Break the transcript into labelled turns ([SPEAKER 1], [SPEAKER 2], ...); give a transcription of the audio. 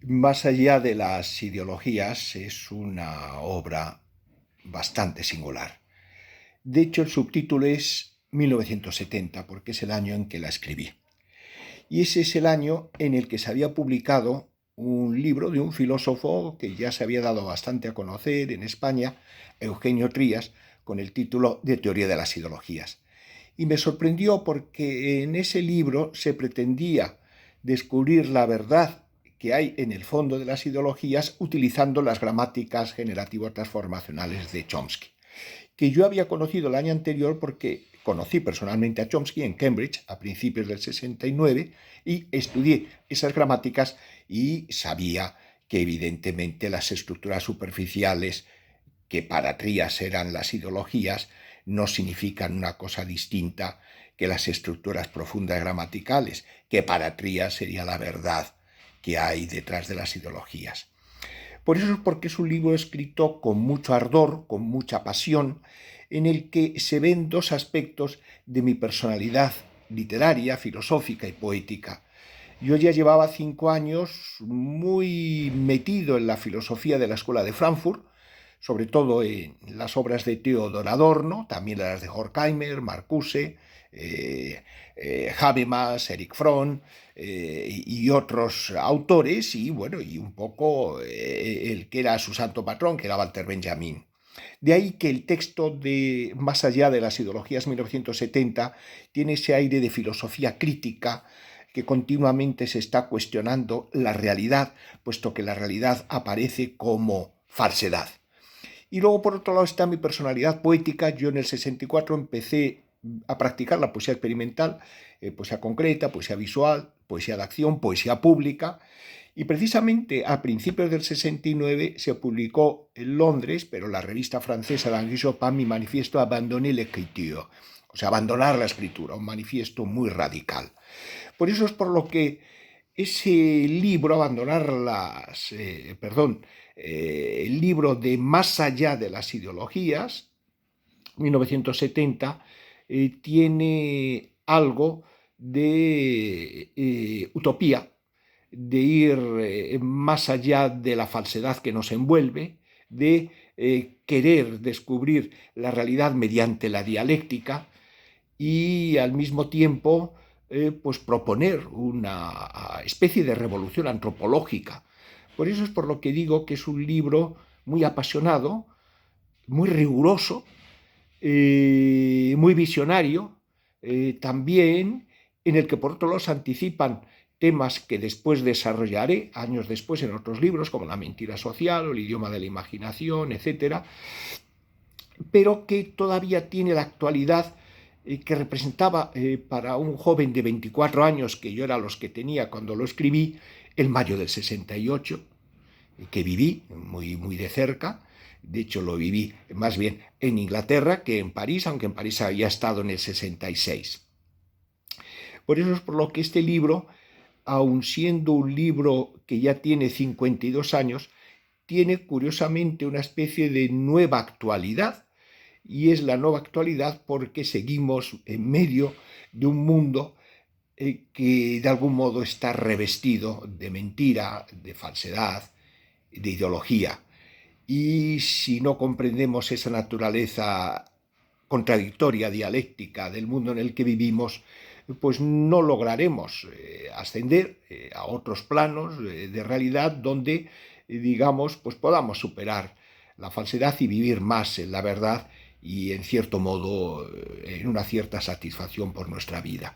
[SPEAKER 1] Más allá de las ideologías, es una obra bastante singular. De hecho, el subtítulo es 1970, porque es el año en que la escribí. Y ese es el año en el que se había publicado un libro de un filósofo que ya se había dado bastante a conocer en España, Eugenio Trías, con el título de Teoría de las ideologías. Y me sorprendió porque en ese libro se pretendía descubrir la verdad que hay en el fondo de las ideologías utilizando las gramáticas generativo-transformacionales de Chomsky, que yo había conocido el año anterior porque conocí personalmente a Chomsky en Cambridge a principios del 69 y estudié esas gramáticas y sabía que evidentemente las estructuras superficiales que para Trías eran las ideologías no significan una cosa distinta que las estructuras profundas gramaticales, que para Trías sería la verdad que hay detrás de las ideologías. Por eso es porque es un libro escrito con mucho ardor, con mucha pasión, en el que se ven dos aspectos de mi personalidad literaria, filosófica y poética. Yo ya llevaba 5 años muy metido en la filosofía de la Escuela de Frankfurt, sobre todo en las obras de Theodor Adorno, también las de Horkheimer, Marcuse, Habermas, Erich Fromm y otros autores, y bueno, y un poco el que era su santo patrón, que era Walter Benjamin. De ahí que el texto de Más allá de las ideologías 1970 tiene ese aire de filosofía crítica que continuamente se está cuestionando la realidad, puesto que la realidad aparece como falsedad. Y luego, por otro lado, está mi personalidad poética. Yo en el 64 empecé a practicar la poesía experimental, poesía concreta, poesía visual, poesía de acción, poesía pública. Y precisamente a principios del 69 se publicó en Londres, pero la revista francesa d'Henri Chopin, mi manifiesto Abandonner l'écriture, o sea, abandonar la escritura, un manifiesto muy radical. Por eso es por lo que ese libro, el libro de Más allá de las ideologías, 1970, tiene algo de utopía, de ir más allá de la falsedad que nos envuelve, de querer descubrir la realidad mediante la dialéctica y al mismo tiempo pues proponer una especie de revolución antropológica. Por eso es por lo que digo que es un libro muy apasionado, muy riguroso, muy visionario, también en el que por otro lado se anticipan temas que después desarrollaré años después en otros libros, como La mentira social o El idioma de la imaginación, etcétera, pero que todavía tiene la actualidad que representaba para un joven de 24 años, que yo era los que tenía cuando lo escribí, el mayo del 68, que viví muy de cerca. De hecho, lo viví más bien en Inglaterra que en París, aunque en París había estado en el 66. Por eso es por lo que este libro, aun siendo un libro que ya tiene 52 años, tiene curiosamente una especie de nueva actualidad, y es la nueva actualidad porque seguimos en medio de un mundo que de algún modo está revestido de mentira, de falsedad, de ideología. Y si no comprendemos esa naturaleza contradictoria, dialéctica del mundo en el que vivimos, pues no lograremos ascender a otros planos de realidad donde, digamos, pues podamos superar la falsedad y vivir más en la verdad y en cierto modo en una cierta satisfacción por nuestra vida.